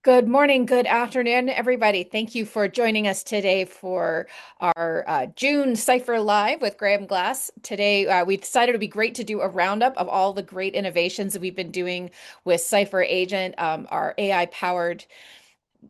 Good morning, good afternoon, everybody. Thank you for joining us today for our June Cypher Live with Graham Glass. Today, we decided it would be great to do a roundup of all the great innovations that we've been doing with Cypher Agent, our AI-powered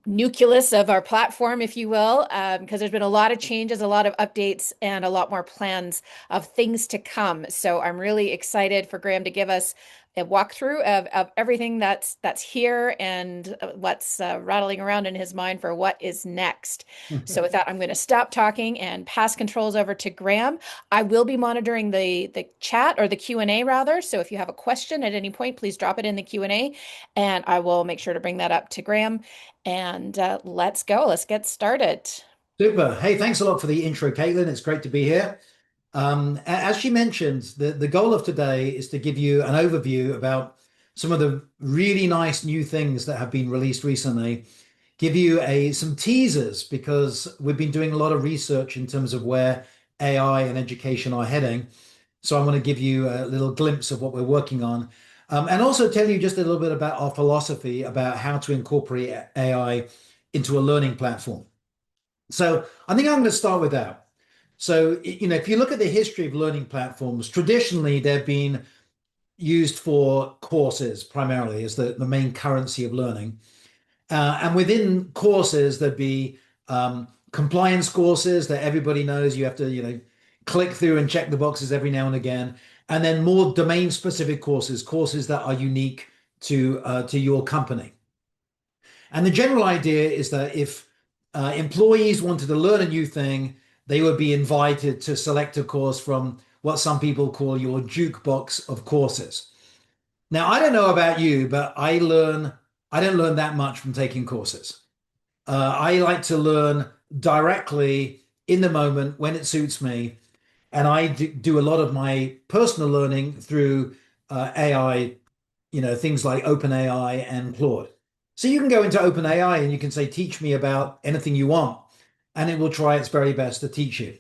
nucleus of our platform, if you will, because there's been a lot of changes, a lot of updates, and a lot more plans of things to come. So I'm really excited for Graham to give us a walkthrough of everything that's here and what's rattling around in his mind for what is next. So with that, I'm going to stop talking and pass controls over to Graham. I will be monitoring the chat or the Q&A rather. So if you have a question at any point, please drop it in the Q&A, and I will make sure to bring that up to Graham. And let's go. Let's get started. Super. Hey, thanks a lot for the intro, Caitlin. It's great to be here. As she mentioned, the goal of today is to give you an overview about some of the really nice new things that have been released recently, give you some teasers because we've been doing a lot of research in terms of where AI and education are heading. So I want to give you a little glimpse of what we're working on. And also tell you just a little bit about our philosophy about how to incorporate AI into a learning platform. So I think I'm going to start with that. So, if you look at the history of learning platforms, traditionally they've been used for courses primarily as the main currency of learning. And within courses, there'd be compliance courses that everybody knows you have to, click through and check the boxes every now and again. And then more domain specific courses, courses that are unique to your company. And the general idea is that if employees wanted to learn a new thing, they would be invited to select a course from what some people call your jukebox of courses. Now, I don't know about you, but I don't learn that much from taking courses. I like to learn directly in the moment when it suits me. And I do a lot of my personal learning through AI, things like OpenAI and Claude. So you can go into OpenAI and you can say, teach me about anything you want, and it will try its very best to teach you.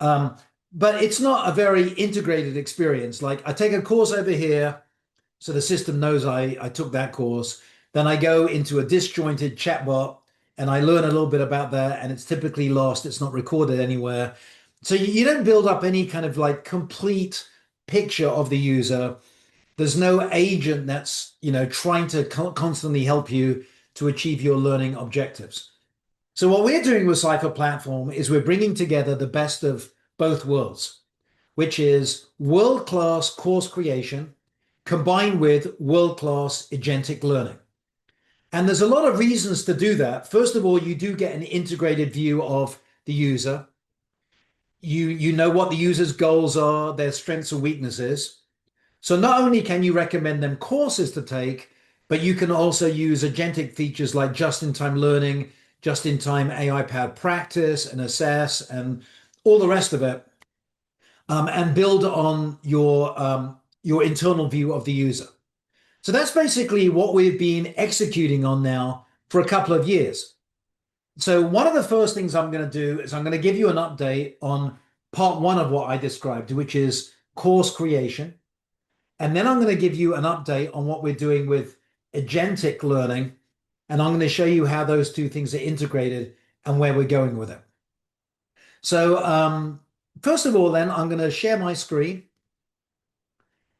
Um, but it's not a very integrated experience. Like I take a course over here, so the system knows I took that course. Then I go into a disjointed chatbot and I learn a little bit about that, and it's typically lost, it's not recorded anywhere. So you don't build up any kind of like complete picture of the user. There's no agent that's, trying to constantly help you to achieve your learning objectives. So what we're doing with Cypher Platform is we're bringing together the best of both worlds, which is world-class course creation combined with world-class agentic learning. And there's a lot of reasons to do that. First of all, you do get an integrated view of the user. You know what the user's goals are, their strengths and weaknesses. So not only can you recommend them courses to take, but you can also use agentic features like just-in-time learning, just-in-time AI-powered practice and assess and all the rest of it, and build on your internal view of the user. So that's basically what we've been executing on now for a couple of years. So one of the first things I'm going to do is I'm going to give you an update on part one of what I described, which is course creation. And then I'm going to give you an update on what we're doing with agentic learning. And I'm going to show you how those two things are integrated and where we're going with it. So first of all, then I'm going to share my screen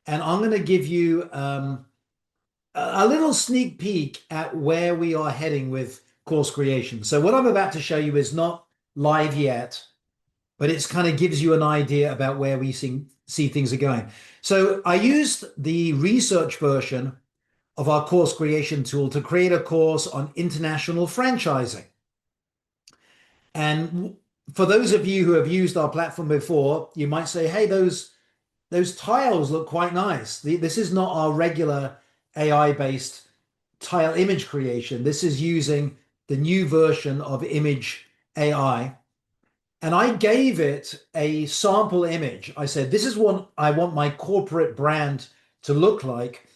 and I'm going to give you a little sneak peek at where we are heading with course creation. So what I'm about to show you is not live yet, but it kind of gives you an idea about where we see things are going. So I used the research version of our course creation tool to create a course on international franchising. And for those of you who have used our platform before, you might say, hey, those tiles look quite nice. This is not our regular AI-based tile image creation. This is using the new version of Image AI. And I gave it a sample image. I said, this is what I want my corporate brand to look like.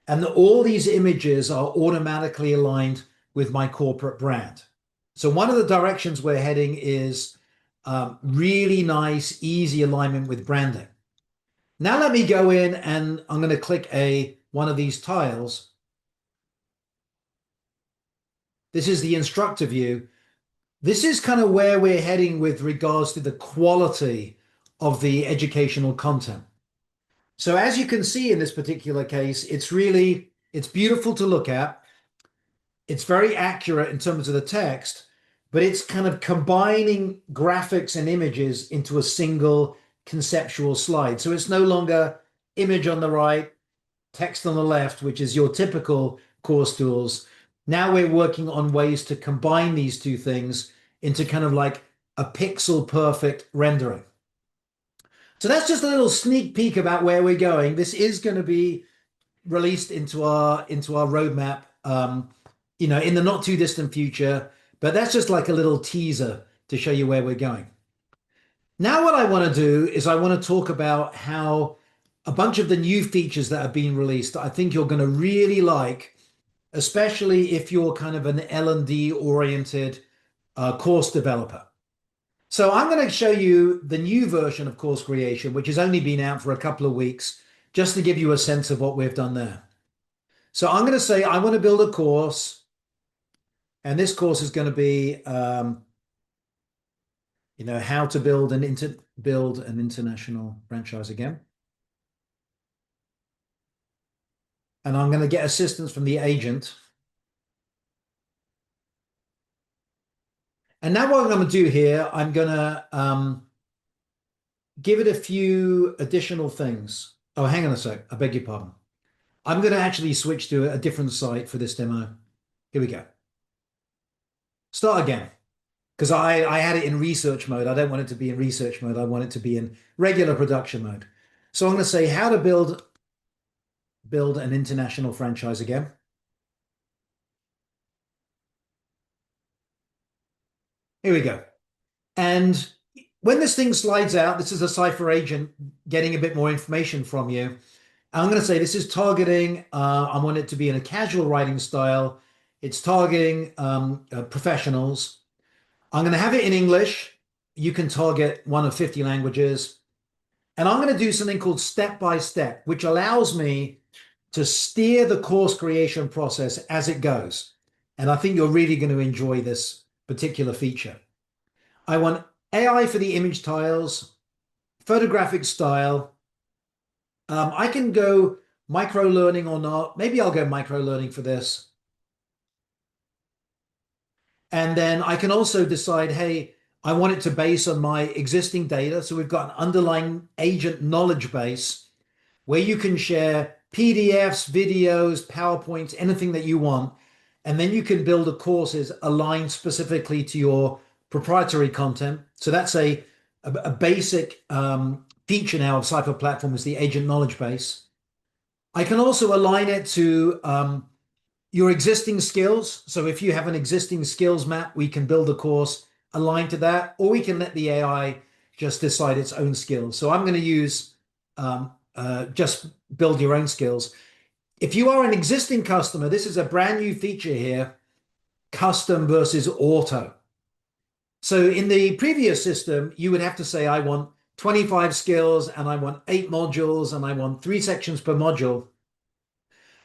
And all these images are automatically aligned with my corporate brand. So one of the directions we're heading is really nice, easy alignment with branding. Now let me go in and I'm going to click one of these tiles. This is the instructor view. This is kind of where we're heading with regards to the quality of the educational content. So as you can see in this particular case, it's beautiful to look at. It's very accurate in terms of the text, but it's kind of combining graphics and images into a single conceptual slide. So it's no longer image on the right, text on the left, which is your typical course tools. Now we're working on ways to combine these two things into kind of like a pixel perfect rendering. So that's just a little sneak peek about where we're going. This is going to be released into our roadmap, in the not too distant future. But that's just like a little teaser to show you where we're going. Now, what I want to do is I want to talk about how a bunch of the new features that have been released that I think you're going to really like, especially if you're kind of an L&D oriented course developer. So I'm going to show you the new version of course creation, which has only been out for a couple of weeks, just to give you a sense of what we've done there. So I'm going to say I want to build a course, and this course is going to be, how to build an international franchise again. And I'm going to get assistance from the agent. And now what I'm going to do here, I'm going to give it a few additional things. Oh, hang on a sec. I beg your pardon. I'm going to actually switch to a different site for this demo. Here we go. Start again. Because I had it in research mode. I don't want it to be in research mode. I want it to be in regular production mode. So I'm going to say how to build an international franchise again. Here we go. And when this thing slides out, this is a CYPHER agent getting a bit more information from you. I'm going to say this is targeting, I want it to be in a casual writing style. It's targeting professionals. I'm going to have it in English. You can target one of 50 languages. And I'm going to do something called step by step, which allows me to steer the course creation process as it goes. And I think you're really going to enjoy this particular feature. I want AI for the image tiles, photographic style. I can go micro learning or not. Maybe I'll go micro learning for this. And then I can also decide, hey, I want it to base on my existing data. So we've got an underlying agent knowledge base where you can share PDFs, videos, PowerPoints, anything that you want. And then you can build the courses aligned specifically to your proprietary content. So that's a basic feature now of CYPHER platform is the agent knowledge base. I can also align it to your existing skills. So if you have an existing skills map, we can build a course aligned to that, or we can let the AI just decide its own skills. So I'm going to use just build your own skills. If you are an existing customer, this is a brand new feature here, custom versus auto. So in the previous system, you would have to say, I want 25 skills and I want 8 modules and I want 3 sections per module.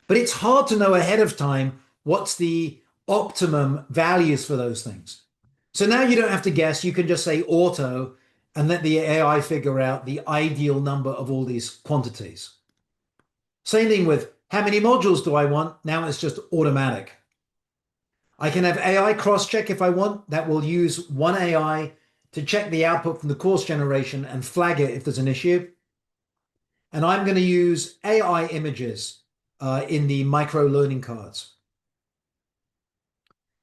But it's hard to know ahead of time what's the optimum values for those things. So now you don't have to guess. You can just say auto and let the AI figure out the ideal number of all these quantities. Same thing with how many modules do I want? Now it's just automatic. I can have AI cross-check if I want. That will use one AI to check the output from the course generation and flag it if there's an issue. And I'm going to use AI images in the micro learning cards.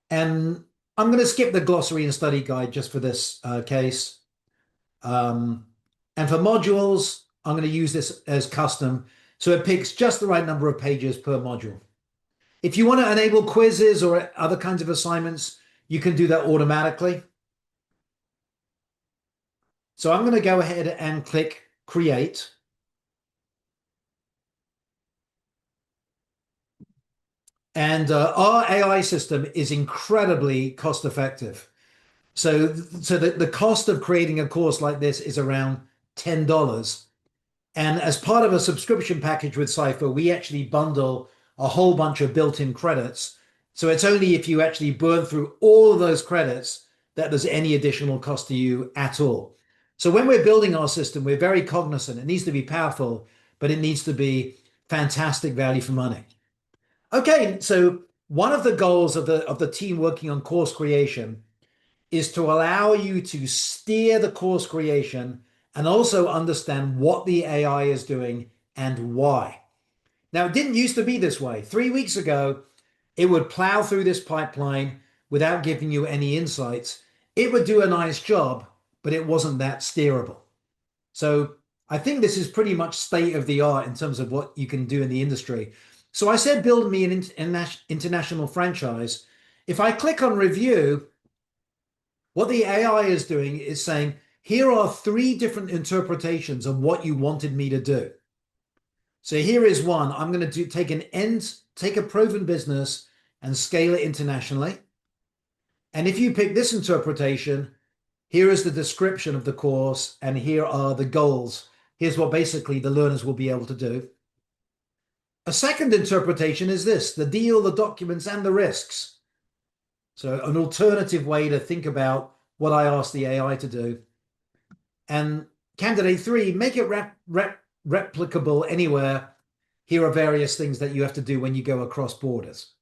And I'm going to skip the glossary and study guide just for this case. And for modules, I'm going to use this as custom. So it picks just the right number of pages per module. If you want to enable quizzes or other kinds of assignments, you can do that automatically. So I'm going to go ahead and click create. And our AI system is incredibly cost effective. So the cost of creating a course like this is around $10. And as part of a subscription package with CYPHER, we actually bundle a whole bunch of built-in credits. So it's only if you actually burn through all of those credits that there's any additional cost to you at all. So when we're building our system, we're very cognizant. It needs to be powerful, but it needs to be fantastic value for money. Okay, so one of the goals of the team working on course creation is to allow you to steer the course creation and also understand what the AI is doing and why. Now, it didn't used to be this way. 3 weeks ago, it would plow through this pipeline without giving you any insights. It would do a nice job, but it wasn't that steerable. So I think this is pretty much state of the art in terms of what you can do in the industry. So I said, build me an international franchise. If I click on review, what the AI is doing is saying, here are 3 different interpretations of what you wanted me to do. So here is one. I'm going to take a proven business and scale it internationally. And if you pick this interpretation, here is the description of the course, and here are the goals. Here's what basically the learners will be able to do. A second interpretation is this: the deal, the documents, and the risks. So an alternative way to think about what I asked the AI to do. And candidate 3, make it replicable anywhere. Here are various things that you have to do when you go across borders.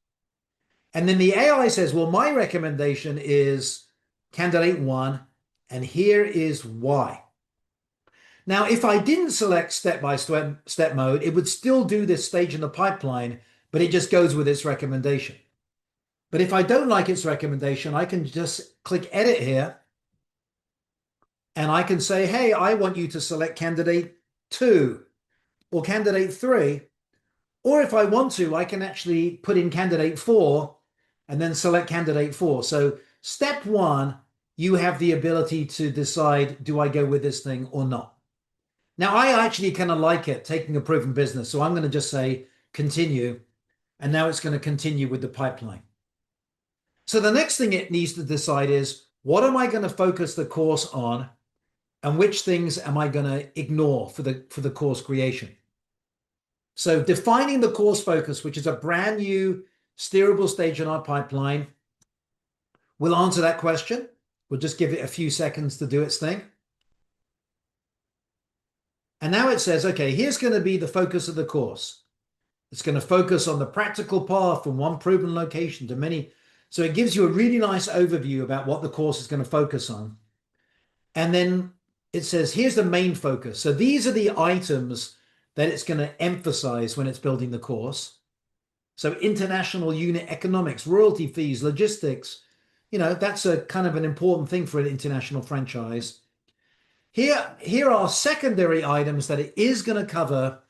And then the AI says, well, my recommendation is candidate 1, and here is why. Now, if I didn't select step-by-step mode, it would still do this stage in the pipeline, but it just goes with its recommendation. But if I don't like its recommendation, I can just click edit here, and I can say, hey, I want you to select candidate 2 or candidate 3. Or if I want to, I can actually put in candidate 4 and then select candidate 4. So step 1, you have the ability to decide, do I go with this thing or not? Now, I actually kind of like it, taking a proven business. So I'm going to just say continue. And now it's going to continue with the pipeline. So the next thing it needs to decide is, what am I going to focus the course on? And which things am I going to ignore for the course creation? So defining the course focus, which is a brand new steerable stage in our pipeline, we'll answer that question. We'll just give it a few seconds to do its thing. And now it says, okay, here's going to be the focus of the course. It's going to focus on the practical path from one proven location to many. So it gives you a really nice overview about what the course is going to focus on. And then it says, here's the main focus. So these are the items that it's going to emphasize when it's building the course. So international unit economics, royalty fees, logistics, that's a kind of an important thing for an international franchise. Here are secondary items that it is going to cover,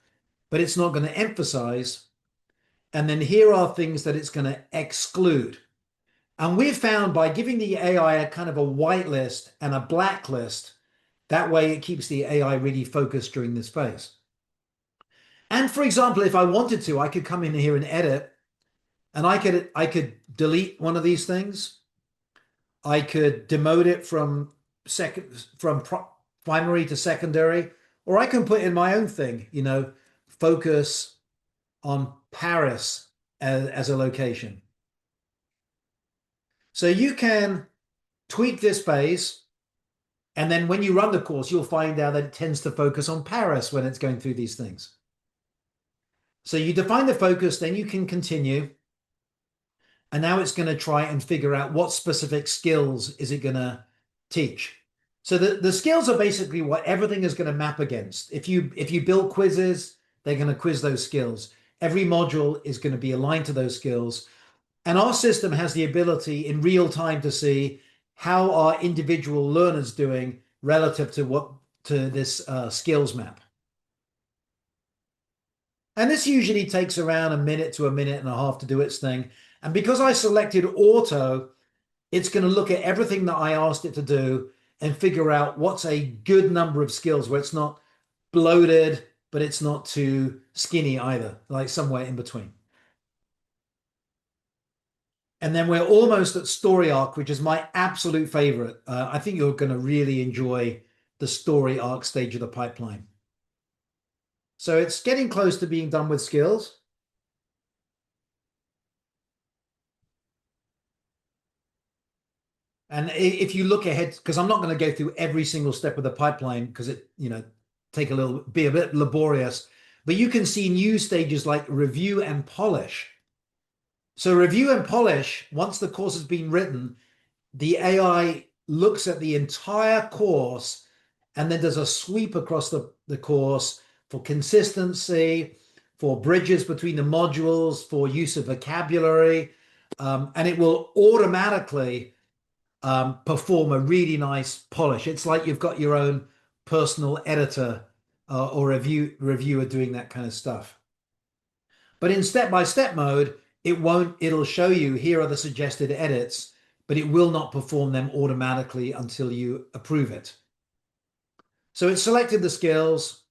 but it's not going to emphasize. And then here are things that it's going to exclude. And we've found by giving the AI a kind of a white list and a black list, that way it keeps the AI really focused during this phase. And for example, if I wanted to, I could come in here and edit, and I could delete one of these things. I could demote it from primary to secondary, or I can put in my own thing, focus on Paris as a location. So you can tweak this phase, and then when you run the course, you'll find out that it tends to focus on Paris when it's going through these things. So you define the focus, then you can continue. And now it's going to try and figure out what specific skills is it going to teach. So the skills are basically what everything is going to map against. If you build quizzes, they're going to quiz those skills. Every module is going to be aligned to those skills. And our system has the ability in real time to see how are individual learners doing relative to this skills map. And this usually takes around a minute to a minute and a half to do its thing. And because I selected auto, it's going to look at everything that I asked it to do and figure out what's a good number of skills where it's not bloated, but it's not too skinny either, like somewhere in between. And then we're almost at story arc, which is my absolute favorite. I think you're going to really enjoy the story arc stage of the pipeline. So it's getting close to being done with skills. And if you look ahead, because I'm not going to go through every single step of the pipeline because it, take be a bit laborious, but you can see new stages like review and polish. So review and polish, once the course has been written, the AI looks at the entire course and then does a sweep across the course for consistency, for bridges between the modules, for use of vocabulary, and it will automatically perform a really nice polish. It's like you've got your own personal editor or reviewer doing that kind of stuff. But in step-by-step mode, it'll show you here are the suggested edits, but it will not perform them automatically until you approve it. So it's selected the skills.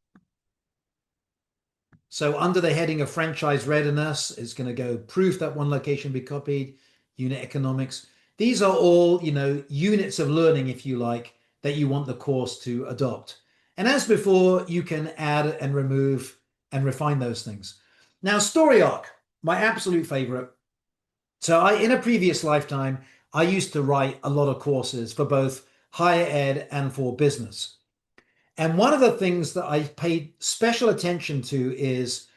So under the heading of franchise readiness, it's going to go proof that one location be copied, unit economics. These are all, units of learning, if you like, that you want the course to adopt. And as before, you can add and remove and refine those things. Now, story arc, my absolute favorite. So in a previous lifetime, I used to write a lot of courses for both higher ed and for business. And one of the things that I paid special attention to is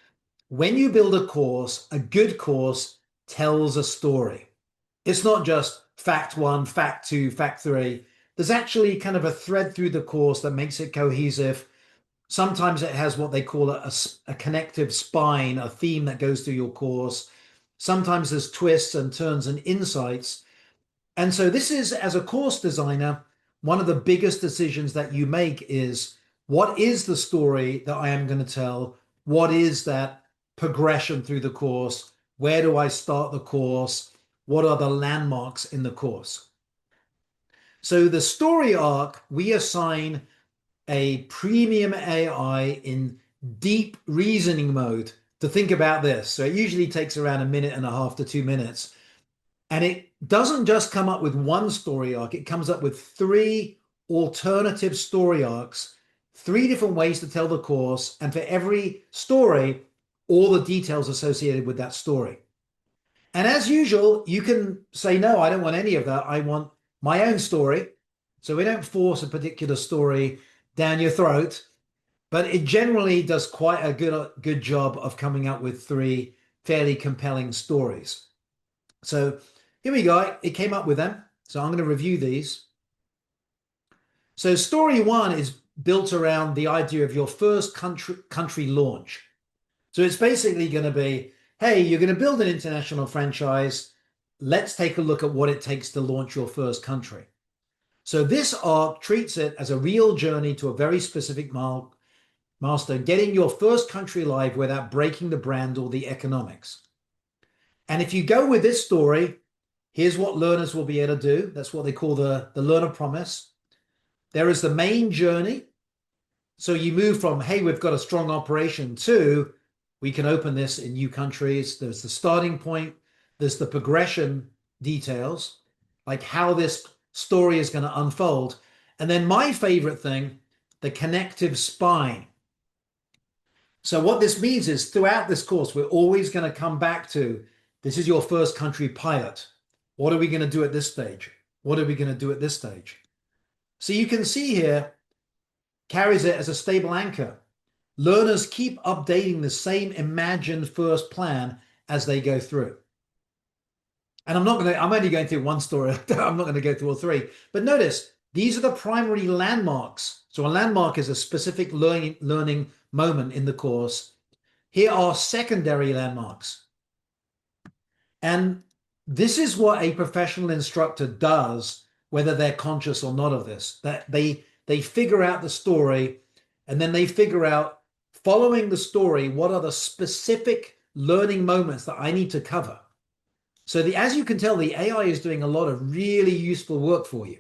when you build a course, a good course tells a story. It's not just fact one, fact two, fact three. There's actually kind of a thread through the course that makes it cohesive. Sometimes it has what they call a connective spine, a theme that goes through your course. Sometimes there's twists and turns and insights. And so this is, as a course designer, one of the biggest decisions that you make is what is the story that I am going to tell? What is that progression through the course? Where do I start the course? What are the landmarks in the course? So the story arc, we assign a premium AI in deep reasoning mode to think about this. So it usually takes around a minute and a half to 2 minutes. And it doesn't just come up with one story arc, it comes up with three alternative story arcs, three different ways to tell the course, and for every story, all the details associated with that story. And as usual, you can say, no, I don't want any of that. I want my own story. So we don't force a particular story down your throat, but it generally does quite a good job of coming up with three fairly compelling stories. So here we go. It came up with them. So I'm going to review these. So story one is built around the idea of your first country launch. So it's basically going to be, hey, you're going to build an international franchise. Let's take a look at what it takes to launch your first country. So this arc treats it as a real journey to a very specific milestone, getting your first country live without breaking the brand or the economics. And if you go with this story, here's what learners will be able to do. That's what they call the learner promise. There is the main journey. So you move from, hey, we've got a strong operation to, we can open this in new countries. There's the starting point. There's the progression details, like how this story is going to unfold. And then my favorite thing, the connective spine. So what this means is throughout this course, we're always going to come back to, this is your first country pilot. What are we going to do at this stage? What are we going to do at this stage? So you can see here, carries it as a stable anchor. Learners keep updating the same imagined first plan as they go through. And I'm only going through one story. I'm not going to go through all three. But notice, these are the primary landmarks. So a landmark is a specific learning moment in the course. Here are secondary landmarks. And this is what a professional instructor does, whether they're conscious or not of this, that they figure out the story and then they figure out, following the story, what are the specific learning moments that I need to cover. So as you can tell, the AI is doing a lot of really useful work for you.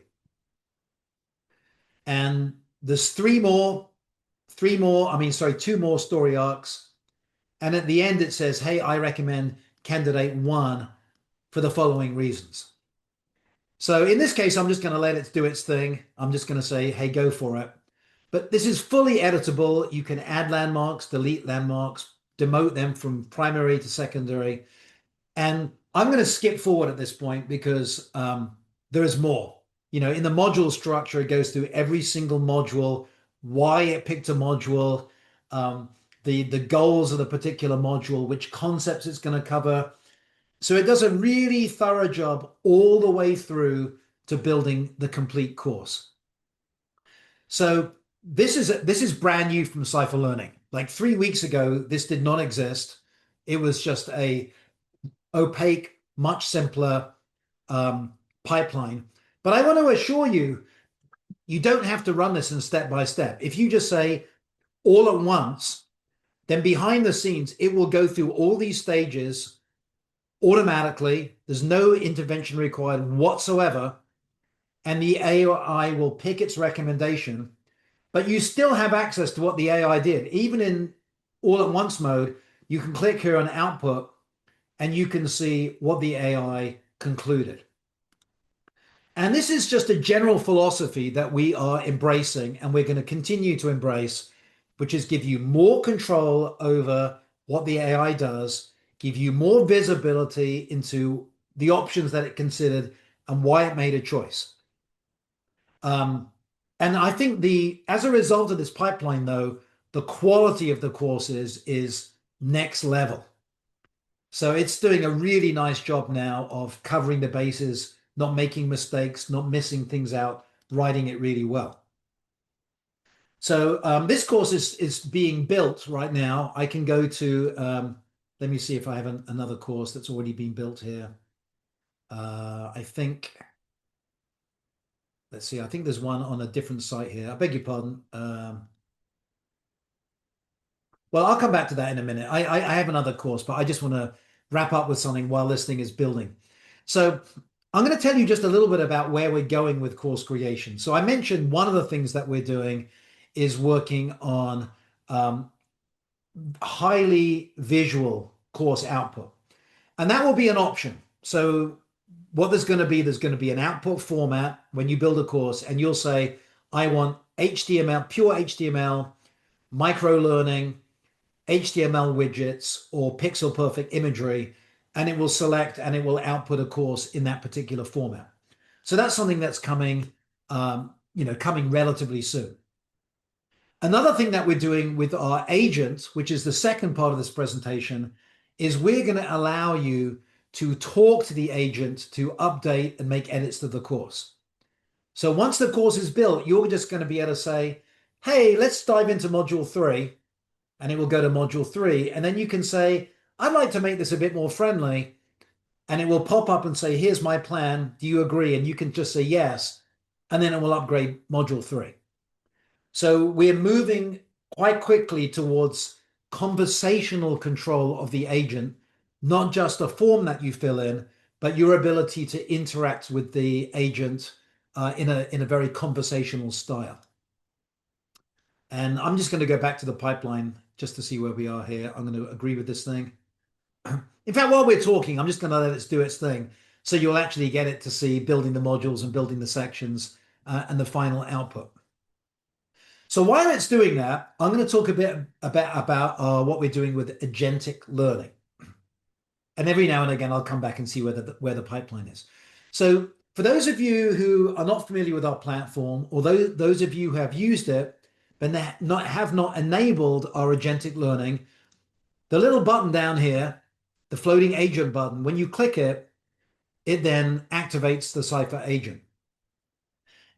And there's two more story arcs. And at the end, it says, hey, I recommend candidate one for the following reasons. So in this case, I'm just going to let it do its thing. I'm just going to say, hey, go for it. But this is fully editable. You can add landmarks, delete landmarks, demote them from primary to secondary. And I'm going to skip forward at this point because there is more. In the module structure, it goes through every single module, why it picked a module, um, the goals of the particular module, which concepts it's going to cover. So it does a really thorough job all the way through to building the complete course. So this is brand new from Cypher Learning. Like 3 weeks ago, this did not exist. It was just a opaque, much simpler pipeline. But I want to assure you, you don't have to run this in step by step. If you just say all at once, then behind the scenes, it will go through all these stages automatically. There's no intervention required whatsoever. And the AI will pick its recommendation, but you still have access to what the AI did. Even in all at once mode, you can click here on output and you can see what the AI concluded. And this is just a general philosophy that we are embracing and we're going to continue to embrace, which is give you more control over what the AI does, give you more visibility into the options that it considered and why it made a choice. Um, and I think as a result of this pipeline, though, the quality of the courses is next level. So it's doing a really nice job now of covering the bases, not making mistakes, not missing things out, writing it really well. So this course is being built right now. I can go to, let me see if I have another course that's already been built here. I think, let's see, I think there's one on a different site here. I beg your pardon. Well, I'll come back to that in a minute. I have another course, but I just want to wrap up with something while this thing is building. So I'm going to tell you just a little bit about where we're going with course creation. So I mentioned one of the things that we're doing is working on highly visual course output, and that will be an option. So what there's going to be an output format when you build a course, and you'll say, I want HTML, pure HTML, micro learning, HTML widgets, or pixel perfect imagery, and it will select and it will output a course in that particular format. So that's something that's coming, coming relatively soon. Another thing that we're doing with our agent, which is the second part of this presentation, is we're going to allow you to talk to the agent to update and make edits to the course. So once the course is built, you're just going to be able to say, hey, let's dive into module 3, and it will go to module 3. And then you can say, I'd like to make this a bit more friendly. And it will pop up and say, here's my plan. Do you agree? And you can just say yes. And then it will upgrade module 3. So we're moving quite quickly towards conversational control of the agent, not just a form that you fill in, but your ability to interact with the agent in a very conversational style. And I'm just going to go back to the pipeline just to see where we are here. I'm going to agree with this thing. In fact, while we're talking, I'm just going to let it do its thing. So you'll actually get it to see building the modules and building the sections and the final output. So while it's doing that, I'm going to talk a bit about what we're doing with agentic learning. And every now and again, I'll come back and see where the pipeline is. So for those of you who are not familiar with our platform, or those of you who have used it, but have not enabled our agentic learning, the little button down here, the floating agent button, when you click it, it then activates the CYPHER agent.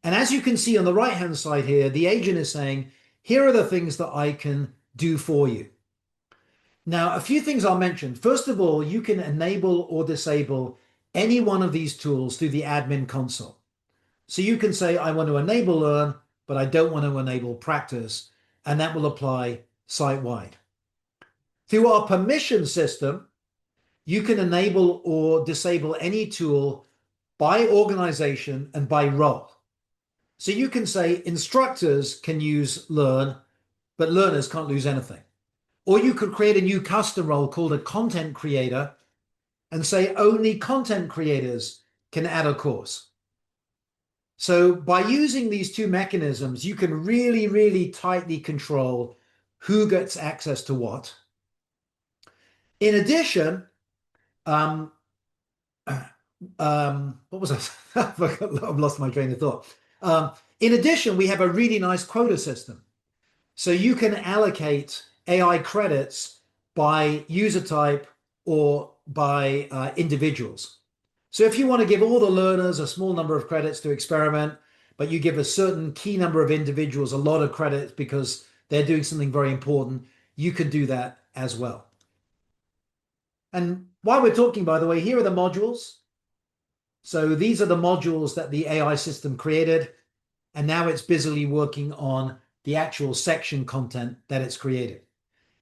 And as you can see on the right-hand side here, the agent is saying, here are the things that I can do for you. Now, a few things I'll mention. First of all, you can enable or disable any one of these tools through the admin console. So you can say, I want to enable learn, but I don't want to enable practice, and that will apply site-wide. Through our permission system, you can enable or disable any tool by organization and by role. So you can say instructors can use learn, but learners can't lose anything. Or you could create a new custom role called a content creator and say only content creators can add a course. So by using these two mechanisms, you can really, really tightly control who gets access to what. In addition, What was I? I've lost my train of thought. Um, in addition, we have a really nice quota system. So you can allocate AI credits by user type or by individuals. So if you want to give all the learners a small number of credits to experiment, but you give a certain key number of individuals a lot of credits because they're doing something very important, you can do that as well. And while we're talking, by the way, here are the modules. So these are the modules that the AI system created, and now it's busily working on the actual section content that it's created.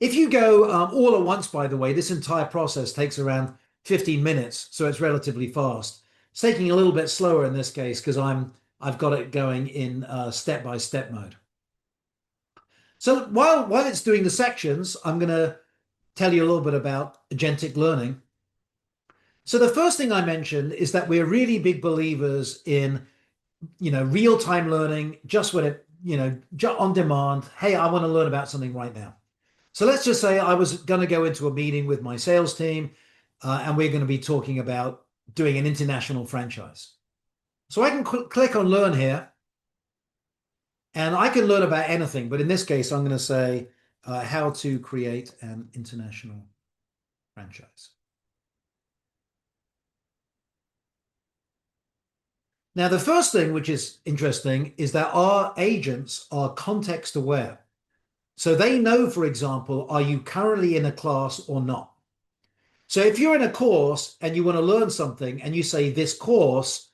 If you go all at once, by the way, this entire process takes around 15 minutes, so it's relatively fast. It's taking a little bit slower in this case because I've got it going in step-by-step mode. So while it's doing the sections, I'm going to tell you a little bit about agentic learning. So the first thing I mentioned is that we're really big believers in real-time learning, just when it, on demand. Hey, I want to learn about something right now. So let's just say I was going to go into a meeting with my sales team, and we're going to be talking about doing an international franchise. So I can click on learn here, and I can learn about anything. But in this case, I'm going to say how to create an international franchise. Now, the first thing which is interesting is that our agents are context aware. So they know, for example, are you currently in a class or not? So if you're in a course and you want to learn something and you say this course,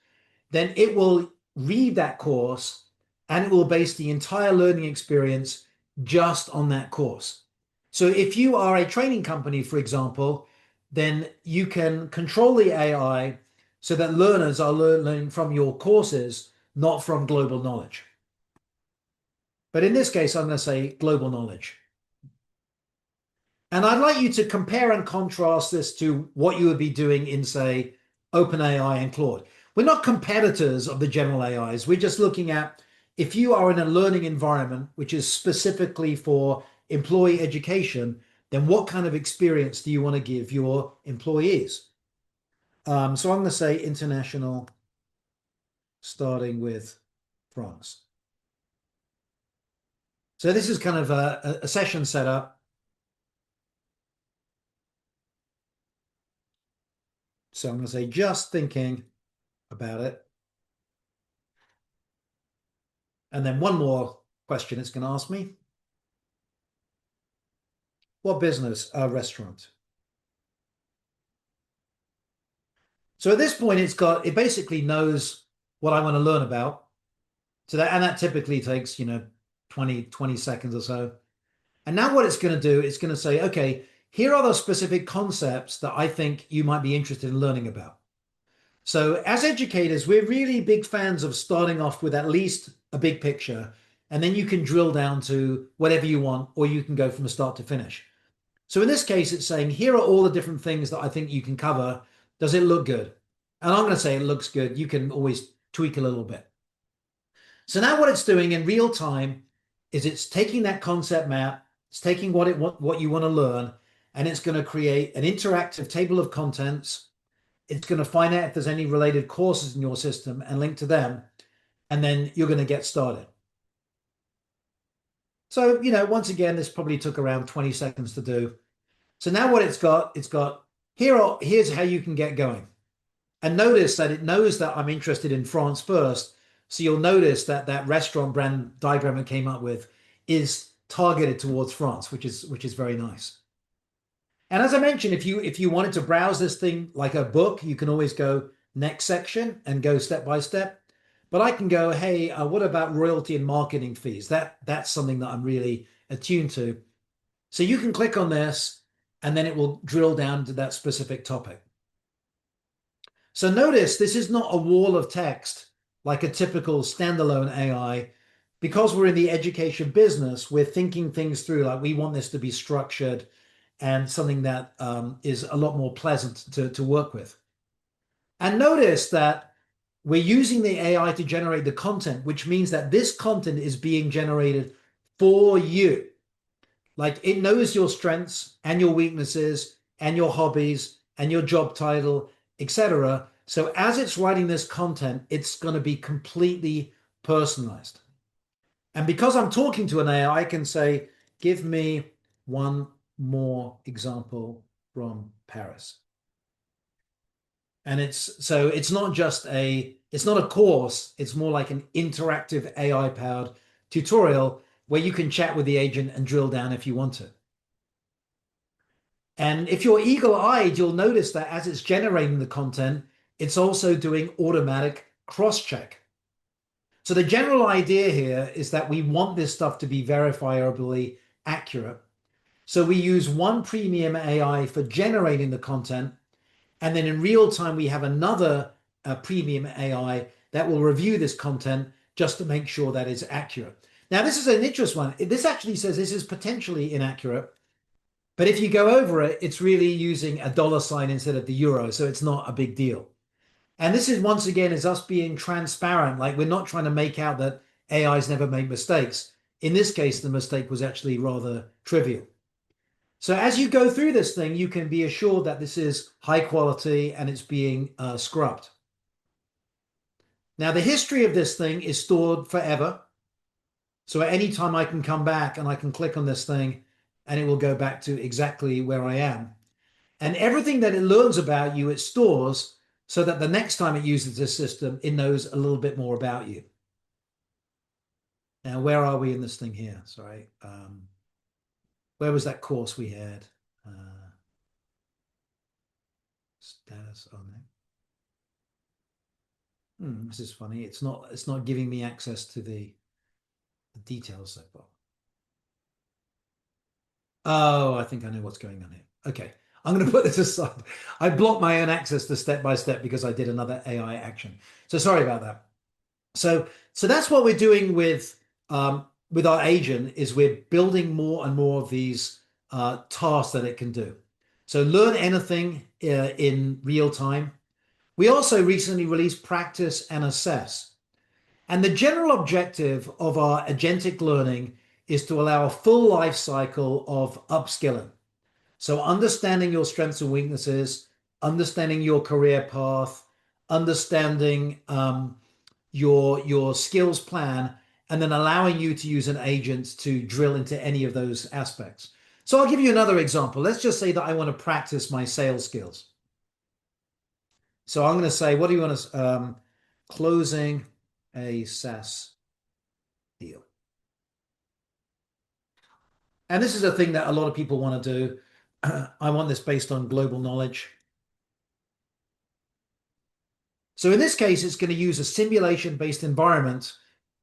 then it will read that course and it will base the entire learning experience just on that course. So if you are a training company, for example, then you can control the AI so that learners are learning from your courses, not from global knowledge. But in this case, I'm going to say global knowledge. And I'd like you to compare and contrast this to what you would be doing in, say, OpenAI and Claude. We're not competitors of the general AIs. We're just looking at if you are in a learning environment, which is specifically for employee education, then what kind of experience do you want to give your employees? So I'm going to say international, starting with France. So this is kind of a session setup. So I'm going to say just thinking about it. And then one more question it's going to ask me. What business? A restaurant. So at this point, it basically knows what I want to learn about. And that typically takes, 20 seconds or so. And now what it's going to do, it's going to say, okay, here are the specific concepts that I think you might be interested in learning about. So as educators, we're really big fans of starting off with at least a big picture, and then you can drill down to whatever you want, or you can go from start to finish. So in this case, it's saying, here are all the different things that I think you can cover. Does it look good? And I'm going to say it looks good. You can always tweak a little bit. So now what it's doing in real time is it's taking that concept map, it's taking what you want to learn, and it's going to create an interactive table of contents. It's going to find out if there's any related courses in your system and link to them, and then you're going to get started. So, once again, this probably took around 20 seconds to do. So now what it's got here's how you can get going. And notice that it knows that I'm interested in France first. So you'll notice that that restaurant brand diagram it came up with is targeted towards France, which is very nice. And as I mentioned, if you wanted to browse this thing like a book, you can always go next section and go step by step. But I can go, hey, what about royalty and marketing fees? That's something that I'm really attuned to. So you can click on this, and then it will drill down to that specific topic. So notice this is not a wall of text like a typical standalone AI. Because we're in the education business, we're thinking things through, like we want this to be structured and something that is a lot more pleasant to work with. And notice that we're using the AI to generate the content, which means that this content is being generated for you. Like it knows your strengths and your weaknesses and your hobbies and your job title, etc. So as it's writing this content, it's going to be completely personalized. And because I'm talking to an AI, I can say, give me one more example from Paris. And it's not just it's not a course, it's more like an interactive AI powered tutorial where you can chat with the agent and drill down if you want to. And if you're eagle-eyed, you'll notice that as it's generating the content, it's also doing automatic cross-check. So the general idea here is that we want this stuff to be verifiably accurate. So we use one premium AI for generating the content, and then in real time, we have another premium AI that will review this content just to make sure that it's accurate. Now, this is an interesting one. This actually says this is potentially inaccurate. But if you go over it, it's really using a dollar sign instead of the euro. So it's not a big deal. And this is once again is us being transparent. Like we're not trying to make out that AIs never make mistakes. In this case, the mistake was actually rather trivial. So as you go through this thing, you can be assured that this is high quality and it's being scrubbed. Now, the history of this thing is stored forever. So at any time I can come back and I can click on this thing and it will go back to exactly where I am. And everything that it learns about you, it stores so that the next time it uses this system, it knows a little bit more about you. Now, where are we in this thing here? Sorry. Where was that course we had? Status on it. This is funny. It's not giving me access to the details so far. Oh, I think I know what's going on here. Okay, I'm going to put this aside. I blocked my own access to step by step because I did another AI action. So sorry about that. So that's what we're doing with our agent is we're building more and more of these tasks that it can do. So learn anything in real time. We also recently released practice and assess. And the general objective of our agentic learning is to allow a full life cycle of upskilling. So understanding your strengths and weaknesses, understanding your career path, understanding your skills plan, and then allowing you to use an agent to drill into any of those aspects. So I'll give you another example. Let's just say that I want to practice my sales skills. So I'm going to say, what do you want to closing a SaaS deal? And this is a thing that a lot of people want to do. I want this based on global knowledge. So in this case, it's going to use a simulation-based environment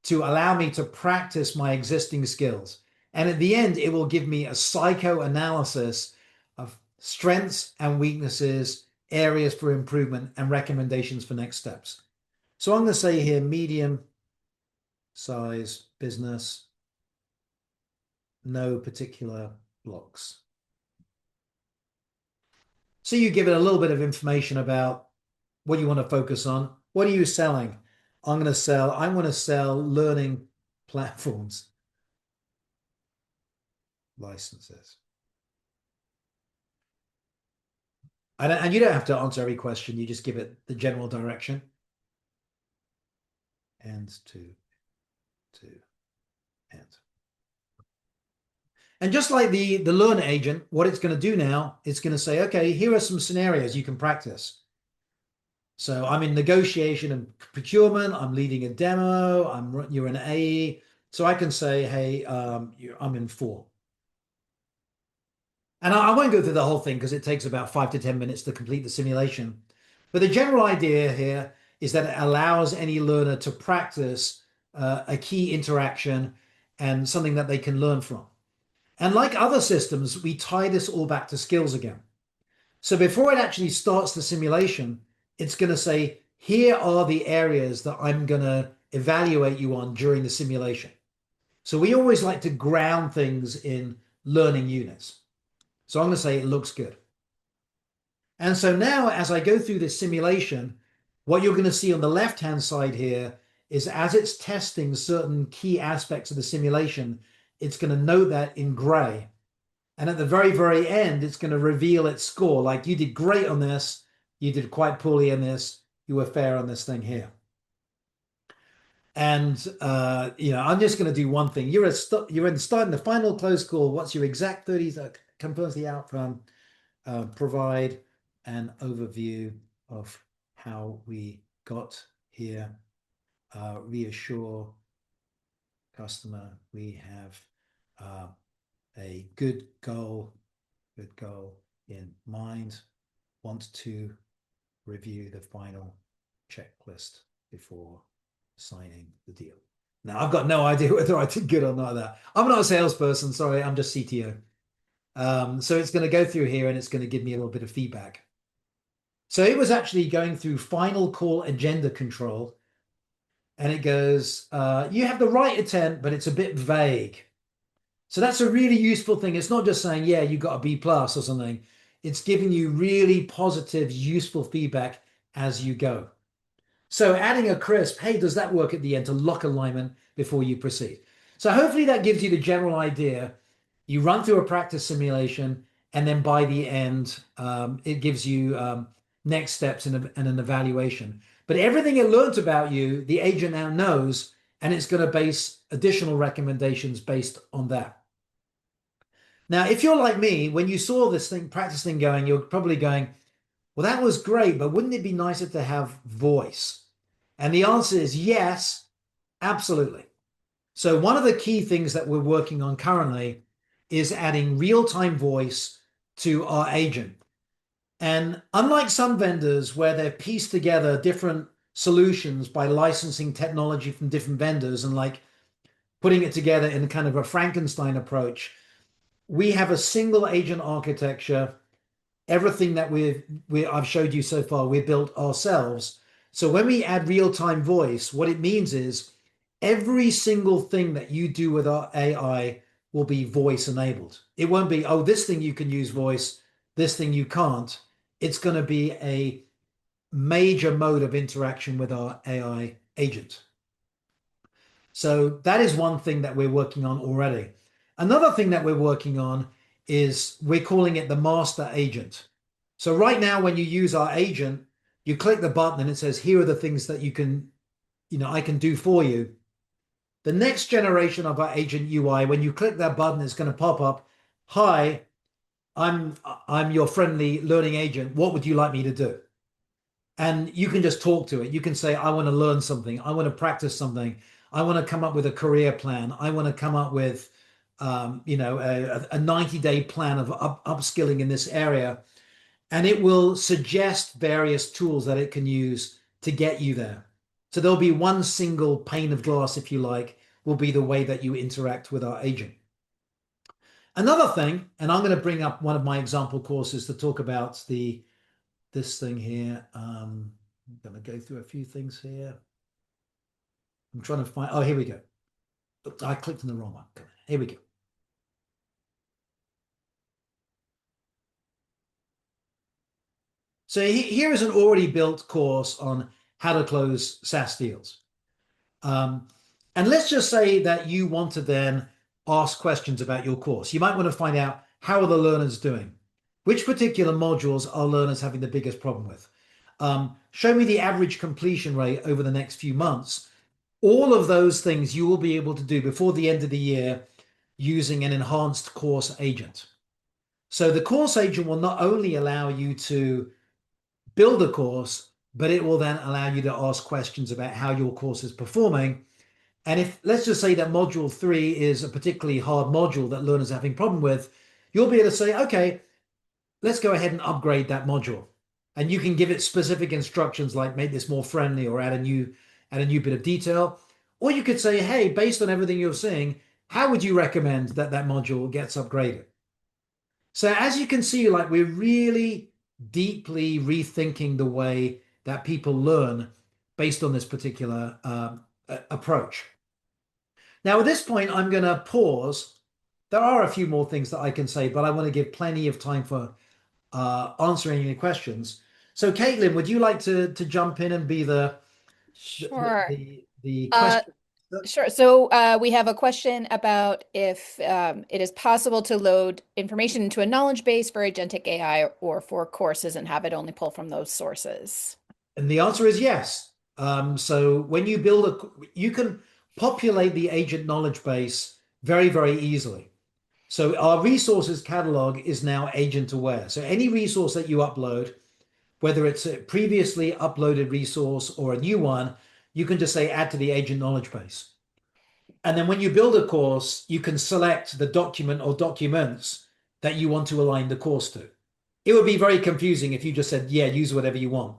to allow me to practice my existing skills. And at the end, it will give me a psychoanalysis of strengths and weaknesses, areas for improvement, and recommendations for next steps. So I'm going to say here, medium size business, no particular blocks. So you give it a little bit of information about what you want to focus on. What are you selling? I want to sell learning platforms, licenses. And you don't have to answer every question. You just give it the general direction. And to end. And just like the learn agent, what it's going to do now, it's going to say, okay, here are some scenarios you can practice. So I'm in negotiation and procurement. I'm leading a demo. You're an AE. So I can say, hey, I'm in 4. And I won't go through the whole thing because it takes about 5 to 10 minutes to complete the simulation. But the general idea here is that it allows any learner to practice a key interaction and something that they can learn from. And like other systems, we tie this all back to skills again. So before it actually starts the simulation, it's going to say, here are the areas that I'm going to evaluate you on during the simulation. So we always like to ground things in learning units. So I'm going to say it looks good. And so now as I go through this simulation, what you're going to see on the left-hand side here is as it's testing certain key aspects of the simulation, it's going to note that in gray. And at the very, very end, it's going to reveal its score. Like you did great on this, you did quite poorly on this, you were fair on this thing here. And I'm just going to do one thing. You're in starting the final close call. What's your exact 30s? Compose the outcome. Provide an overview of how we got here. Reassure customer we have uh, a good goal in mind. Want to review the final checklist before signing the deal. Now, I've got no idea whether I did good or not at that. I'm not a salesperson. Sorry, I'm just CTO. So it's going to go through here and it's going to give me a little bit of feedback. So it was actually going through final call agenda control. And it goes, you have the right intent, but it's a bit vague. So that's a really useful thing. It's not just saying, yeah, you got a B plus or something. It's giving you really positive, useful feedback as you go. So adding a crisp, hey, does that work at the end to lock alignment before you proceed? So hopefully that gives you the general idea. You run through a practice simulation, and then by the end, it gives you next steps and an evaluation. But everything it learned about you, the agent now knows, and it's going to base additional recommendations based on that. Now, if you're like me, when you saw this thing, practice thing going, you're probably going, well, that was great, but wouldn't it be nicer to have voice? And the answer is yes, absolutely. So one of the key things that we're working on currently is adding real-time voice to our agent. And unlike some vendors where they've pieced together different solutions by licensing technology from different vendors and like putting it together in kind of a Frankenstein approach, we have a single agent architecture. Everything that I've showed you so far, we've built ourselves. So when we add real-time voice, what it means is every single thing that you do with our AI will be voice enabled. It won't be, oh, this thing you can use voice, this thing you can't. It's going to be a major mode of interaction with our AI agent. So that is one thing that we're working on already. Another thing that we're working on is we're calling it the master agent. So right now, when you use our agent, you click the button and it says, here are the things that I can do for you. The next generation of our agent UI, when you click that button, it's going to pop up, hi, I'm your friendly learning agent. What would you like me to do? And you can just talk to it. You can say, I want to learn something. I want to practice something. I want to come up with a career plan. I want to come up with, a 90-day plan of upskilling in this area. And it will suggest various tools that it can use to get you there. So there'll be one single pane of glass, if you like, will be the way that you interact with our agent. Another thing, and I'm going to bring up one of my example courses to talk about this thing here. I'm going to go through a few things here. I'm trying to find, oh, here we go. I clicked on the wrong one. Here we go. So here is an already built course on how to close SaaS deals. And let's just say that you want to then ask questions about your course. You might want to find out, how are the learners doing? Which particular modules are learners having the biggest problem with? Show me the average completion rate over the next few months. All of those things you will be able to do before the end of the year using an enhanced course agent. So the course agent will not only allow you to build a course, but it will then allow you to ask questions about how your course is performing. And if, let's just say that module 3 is a particularly hard module that learners are having a problem with, you'll be able to say, okay, let's go ahead and upgrade that module. And you can give it specific instructions like make this more friendly or add a new bit of detail. Or you could say, hey, based on everything you're seeing, how would you recommend that module gets upgraded? So as you can see, like we're really deeply rethinking the way that people learn based on this particular approach. Now, at this point, I'm going to pause. There are a few more things that I can say, but I want to give plenty of time for answering any questions. So, Caitlin, would you like to jump in and be Sure. the Uh, question? sure. So we have a question about if it is possible to load information into a knowledge base for agentic AI or for courses and have it only pull from those sources. And the answer is yes. So when you build you can populate the agent knowledge base very, very easily. So our resources catalog is now agent aware. So any resource that you upload, whether it's a previously uploaded resource or a new one, you can just say add to the agent knowledge base. And then when you build a course, you can select the document or documents that you want to align the course to. It would be very confusing if you just said, yeah, use whatever you want.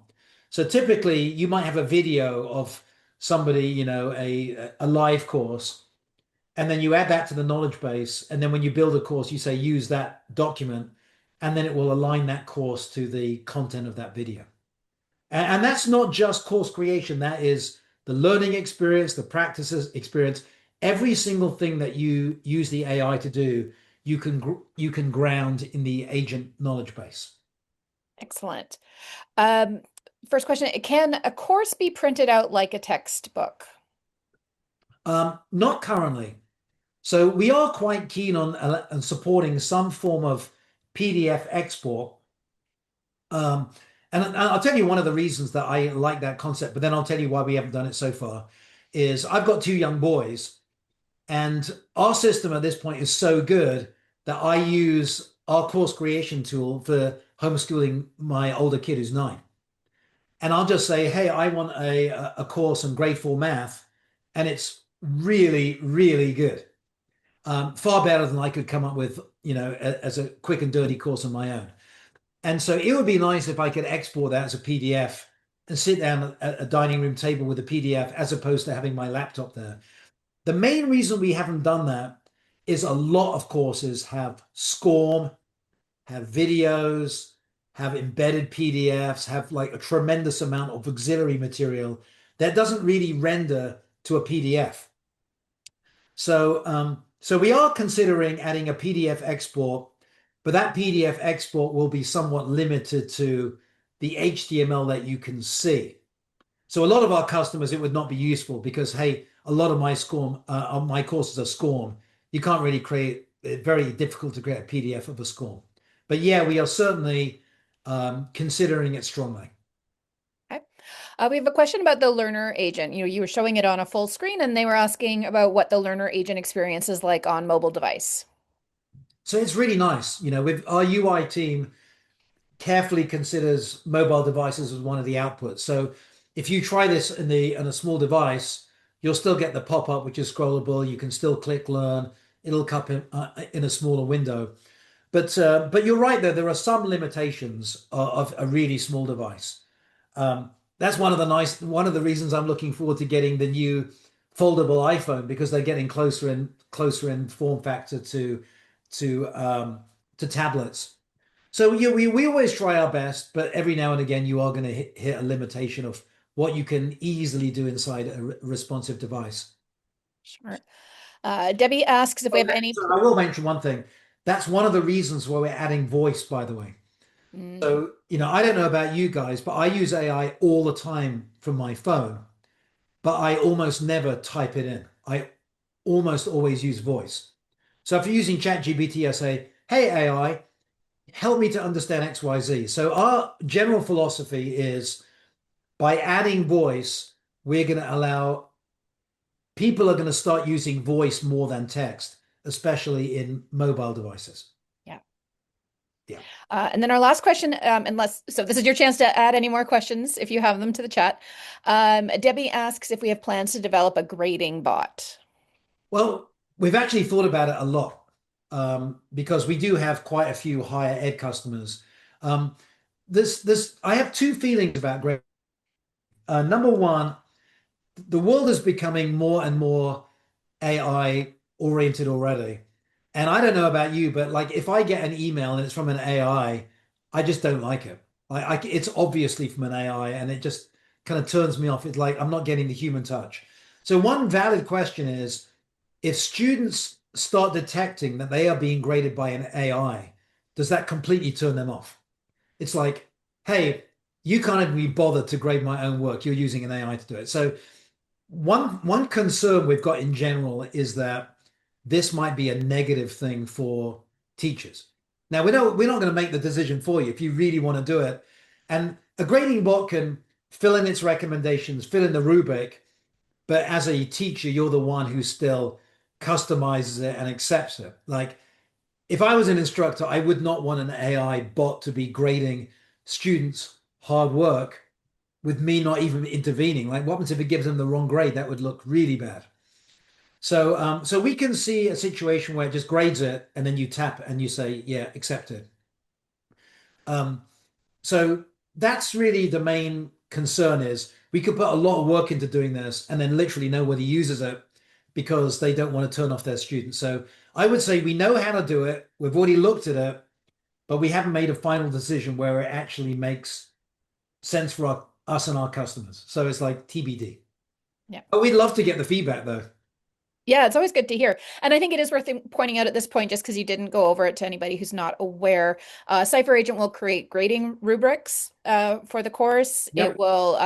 So typically you might have a video of somebody, a live course, and then you add that to the knowledge base. And then when you build a course, you say use that document, and then it will align that course to the content of that video. And that's not just course creation, that is the learning experience, the practices experience. Every single thing that you use the AI to do, you can ground in the agent knowledge base. Excellent. Um, First question, can a course be printed out like a textbook? Not currently. So we are quite keen on supporting some form of PDF export. Um, and I'll tell you one of the reasons that I like that concept, but then I'll tell you why we haven't done it so far, is I've got two young boys, and our system at this point is so good that I use our course creation tool for homeschooling my older kid who's 9. And I'll just say, hey, I want a course in grade 4 math, and it's really, really good. Far better than I could come up with, as a quick and dirty course on my own. And so it would be nice if I could export that as a PDF and sit down at a dining room table with a PDF as opposed to having my laptop there. The main reason we haven't done that is a lot of courses have SCORM, have videos, have embedded PDFs, have like a tremendous amount of auxiliary material that doesn't really render to a PDF. So we are considering adding a PDF export, but that PDF export will be somewhat limited to the HTML that you can see. So a lot of our customers, it would not be useful because, hey, a lot of my SCORM, my courses are SCORM. You can't really create, it's very difficult to create a PDF of a SCORM. But yeah, we are certainly considering it strongly. Okay. We have a question about the learner agent. You were showing it on a full screen, and they were asking about what the learner agent experience is like on mobile device. So it's really nice. With our UI team, carefully considers mobile devices as one of the outputs. So if you try this in a small device, you'll still get the pop-up, which is scrollable. You can still click learn. It'll come in a smaller window. But you're right there. There are some limitations of a really small device. That's one of the reasons I'm looking forward to getting the new foldable iPhone because they're getting closer in form factor to tablets. So yeah, we always try our best, but every now and again you are going to hit a limitation of what you can easily do inside a responsive device. Sure. Debbie asks if we have any. So I will mention one thing. That's one of the reasons why we're adding voice, by the way. Mm, So, I don't know about you guys, but I use AI all the time from my phone, but I almost never type it in. I almost always use voice. So if you're using ChatGPT, I say, hey, AI, help me to understand XYZ. So our general philosophy is by adding voice, we're going to allow people are going to start using voice more than text, especially in mobile devices. yeah. Yeah. And then our last question, so this is your chance to add any more questions if you have them to the chat. Debbie asks if we have plans to develop a grading bot. Well, we've actually thought about it a lot because we do have quite a few higher ed customers. Um, I have two feelings about grade. Number one, the world is becoming more and more AI oriented already. And I don't know about you, but like if I get an email and it's from an I just don't like it. It's obviously from an AI and it just kind of turns me off. It's like I'm not getting the human touch. So one valid question is if students start detecting that they are being graded by an AI, does that completely turn them off? It's like, hey, you can't even be bothered to grade my own work. You're using an AI to do it. So one concern we've got in general is that this might be a negative thing for teachers. Now we're not going to make the decision for you if you really want to do it. And a grading bot can fill in its recommendations, fill in the rubric, but as a teacher, you're the one who still customizes it and accepts it. Like if I was an instructor, I would not want an AI bot to be grading students' hard work with me not even intervening. Like, what happens if it gives them the wrong grade? That would look really bad. So we can see a situation where it just grades it, and then you tap and you say, "Yeah, accepted." Um, so that's really the main concern is we could put a lot of work into doing this, and then literally nobody uses it because they don't want to turn off their students. So I would say we know how to do it. We've already looked at it, but we haven't made a final decision where it actually makes sense for us and our customers. So it's like TBD. Yeah. But we'd love to get the feedback though. Yeah, it's always good to hear. And I think it is worth pointing out at this point, just because you didn't go over it to anybody who's not aware, Cypher Agent will create grading rubrics for the course. It Yep. will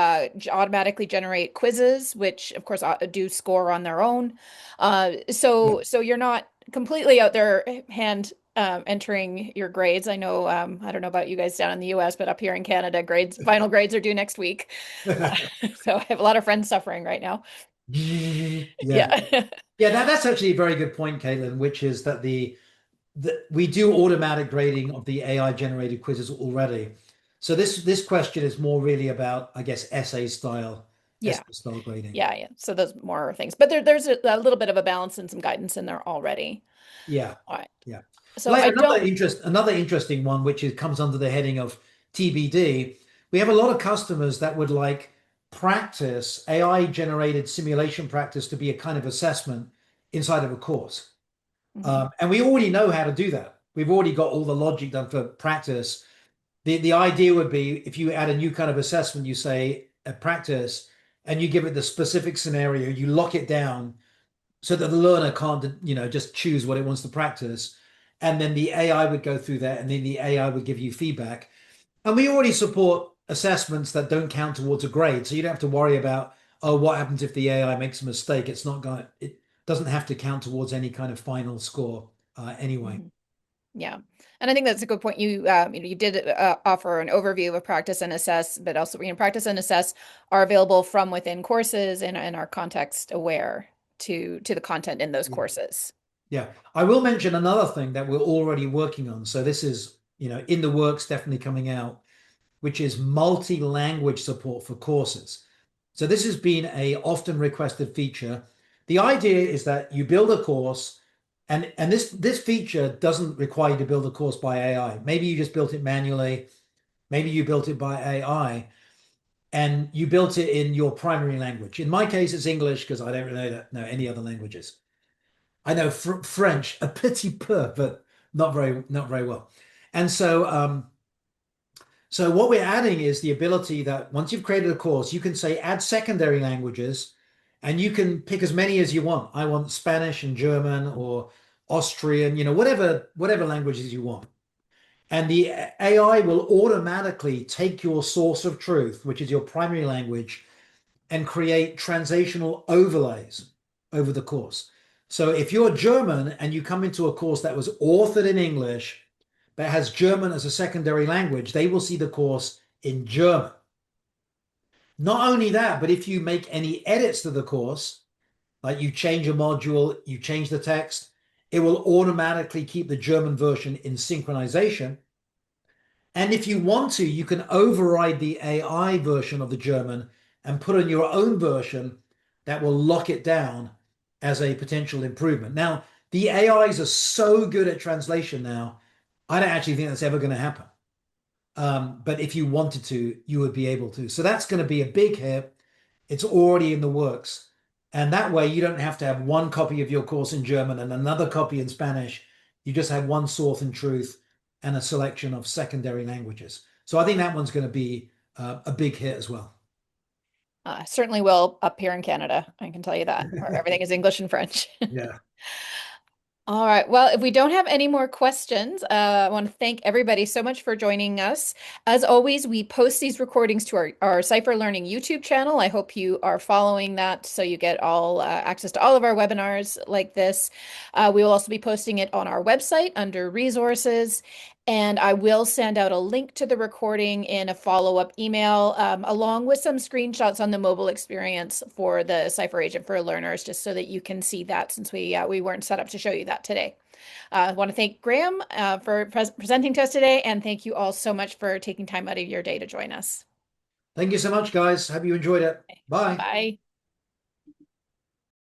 automatically generate quizzes, which of course do score on their own. Yeah. So you're not completely out there hand entering your grades. I know, I don't know about you guys down in the US, but up here in Canada, final grades are due next week. So I have a lot of friends suffering right now. Yeah. Yeah. Yeah, that's actually a very good point, Caitlin, which is that we do automatic grading of the AI generated quizzes already. So this question is more really about, I guess, Yeah. essay style grading. Yeah. So those more things, but there's a little bit of a balance and some guidance in there already. Yeah, All right. yeah. So Like I don't. another interesting one, which comes under the heading of TBD. We have a lot of customers that would like practice AI generated simulation practice to be a kind of assessment inside of a course. Mhm, And we already know how to do that. We've already got all the logic done for practice. The idea would be if you add a new kind of assessment, you say a practice, and you give it the specific scenario, you lock it down so that the learner can't, just choose what it wants to practice. And then the AI would go through that, and then the AI would give you feedback. And we already support assessments that don't count towards a grade. So you don't have to worry about, oh, what happens if the AI makes a mistake? It doesn't have to count towards any kind of final score anyway. mhm. Yeah. And I think that's a good point. You did offer an overview of practice and assess, but also, practice and assess are available from within courses and are context aware to the content in those Yeah. courses. Yeah. I will mention another thing that we're already working on. So this is, in the works, definitely coming out, which is multi-language support for courses. So this has been a often requested feature. The idea is that you build a course, and this feature doesn't require you to build a course by AI. Maybe you just built it manually, maybe you built it by AI, and you built it in your primary language. In my case, it's English because I don't really know any other languages. I know French a petit peu, but not very well. And so what we're adding is the ability that once you've created a course, you can say add secondary languages and you can pick as many as you want. I want Spanish and German or Austrian, whatever languages you want. And the AI will automatically take your source of truth, which is your primary language, and create translational overlays over the course. So if you're German and you come into a course that was authored in English, but has German as a secondary language, they will see the course in German. Not only that, but if you make any edits to the course, like you change a module, you change the text, it will automatically keep the German version in synchronization. And if you want to, you can override the AI version of the German and put in your own version that will lock it down as a potential improvement. Now, the AIs are so good at translation now, I don't actually think that's ever going to happen. But if you wanted to, you would be able to. So that's going to be a big hit. It's already in the works. And that way, you don't have to have one copy of your course in German and another copy in Spanish. You just have one source and truth and a selection of secondary languages. So I think that one's going to be a big hit as well. Certainly will up here in Canada. I can tell you that, where everything is English and French. Yeah. All right. Well, if we don't have any more questions, I want to thank everybody so much for joining us. As always, we post these recordings to our Cypher Learning YouTube channel. I hope you are following that so you get all access to all of our webinars like this. We will also be posting it on our website under resources. And I will send out a link to the recording in a follow-up email, along with some screenshots on the mobile experience for the Cypher agent for learners, just so that you can see that since we weren't set up to show you that today. I want to thank Graham for presenting to us today, and thank you all so much for taking time out of your day to join us. Thank you so much, guys. Hope you enjoyed it. Bye. Bye.